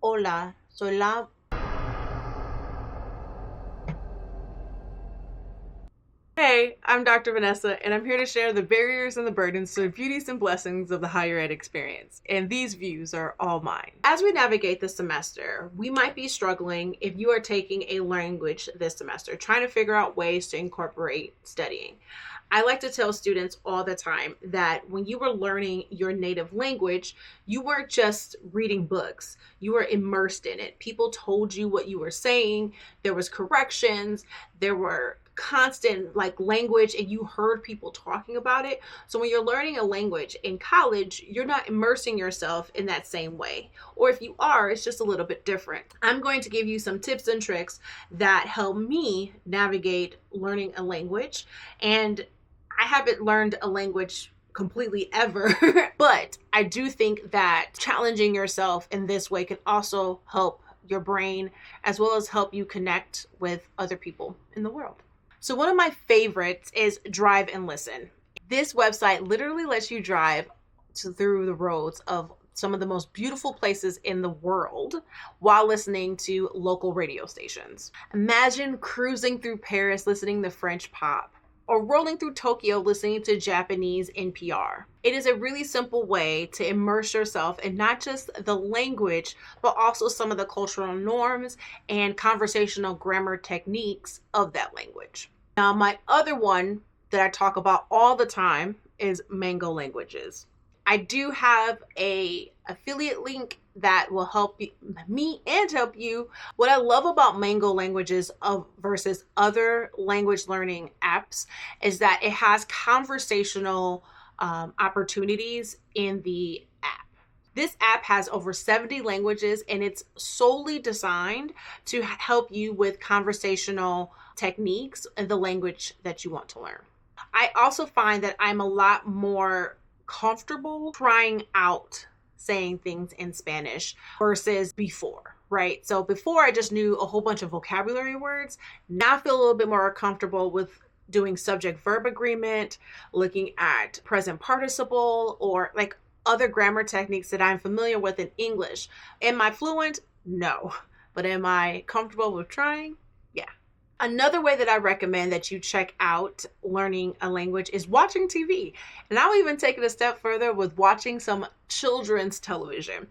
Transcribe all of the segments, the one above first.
Hola, soy la. Hey, I'm Dr. Vanessa, and I'm here to share the barriers and the burdens to the beauties and blessings of the higher ed experience. And these views are all mine. As we navigate this semester, we might be struggling if you are taking a language this semester, trying to figure out ways to incorporate studying. I like to tell students all the time that when you were learning your native language, you weren't just reading books, you were immersed in it. People told you what you were saying, there was corrections, there were constant language, and you heard people talking about it. So when you're learning a language in college, you're not immersing yourself in that same way, or if you are, it's just a little bit different. I'm going to give you some tips and tricks that help me navigate learning a language, and I haven't learned a language completely ever, but I do think that challenging yourself in this way can also help your brain as well as help you connect with other people in the world. So one of my favorites is Drive and Listen. This website literally lets you drive through the roads of some of the most beautiful places in the world while listening to local radio stations. Imagine cruising through Paris listening to French pop, or rolling through Tokyo listening to Japanese NPR. It is a really simple way to immerse yourself in not just the language, but also some of the cultural norms and conversational grammar techniques of that language. Now, my other one that I talk about all the time is Mango Languages. I do have a affiliate link that will help me and help you. What I love about Mango Languages versus other language learning apps is that it has conversational opportunities in the app. This app has over 70 languages, and it's solely designed to help you with conversational techniques in the language that you want to learn. I also find that I'm a lot more comfortable trying out saying things in Spanish versus before, right? So before I just knew a whole bunch of vocabulary words. Now I feel a little bit more comfortable with doing subject verb agreement, looking at present participle, or other grammar techniques that I'm familiar with in English. Am I fluent? No. But am I comfortable with trying? Yeah. Another way that I recommend that you check out learning a language is watching TV. And I'll even take it a step further with watching some children's television.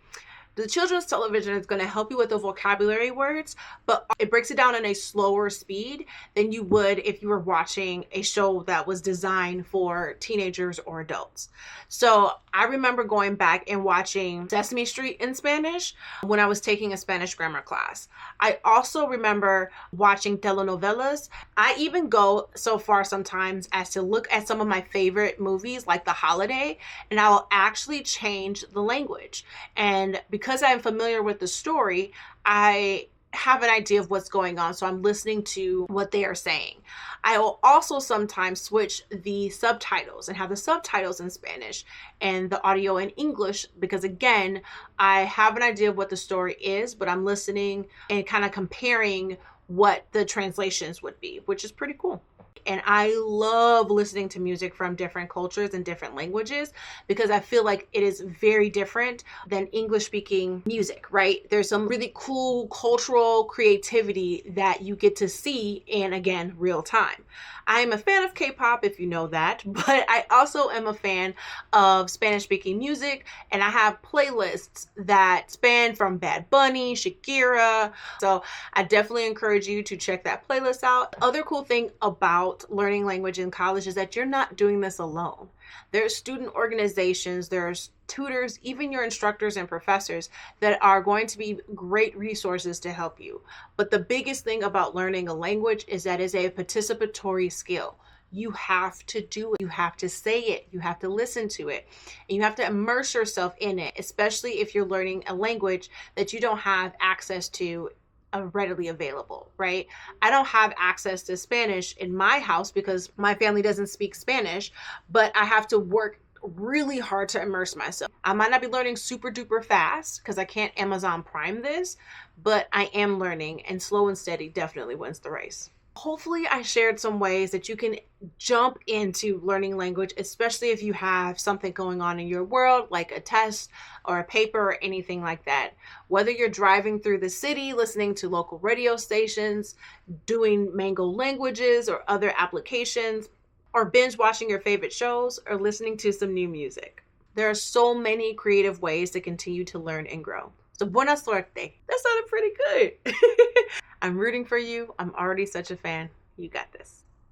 The children's television is going to help you with the vocabulary words, but it breaks it down in a slower speed than you would if you were watching a show that was designed for teenagers or adults. So I remember going back and watching Sesame Street in Spanish when I was taking a Spanish grammar class. I also remember watching telenovelas. I even go so far sometimes as to look at some of my favorite movies like The Holiday, and I will actually change the language. And because I'm familiar with the story, I have an idea of what's going on, so I'm listening to what they are saying. I will also sometimes switch the subtitles and have the subtitles in Spanish and the audio in English, because again, I have an idea of what the story is, but I'm listening and kind of comparing what the translations would be, which is pretty cool. And I love listening to music from different cultures and different languages because I feel like it is very different than English speaking music, right? There's some really cool cultural creativity that you get to see in, again, real time. I am a fan of K-pop, if you know that, but I also am a fan of Spanish speaking music, and I have playlists that span from Bad Bunny, Shakira. So I definitely encourage you to check that playlist out. The other cool thing about learning language in college is that you're not doing this alone. There's student organizations, there's tutors, even your instructors and professors that are going to be great resources to help you. But the biggest thing about learning a language is that it's a participatory skill. You have to do it. You have to say it. You have to listen to it. And you have to immerse yourself in it, especially if you're learning a language that you don't have access to readily available, right? I don't have access to Spanish in my house because my family doesn't speak Spanish, but I have to work really hard to immerse myself. I might not be learning super duper fast because I can't Amazon Prime this, but I am learning, and slow and steady definitely wins the race. Hopefully I shared some ways that you can jump into learning language, especially if you have something going on in your world, like a test or a paper or anything like that. Whether you're driving through the city, listening to local radio stations, doing Mango Languages or other applications, or binge watching your favorite shows, or listening to some new music. There are so many creative ways to continue to learn and grow. So buena suerte. That sounded pretty good. I'm rooting for you. I'm already such a fan. You got this.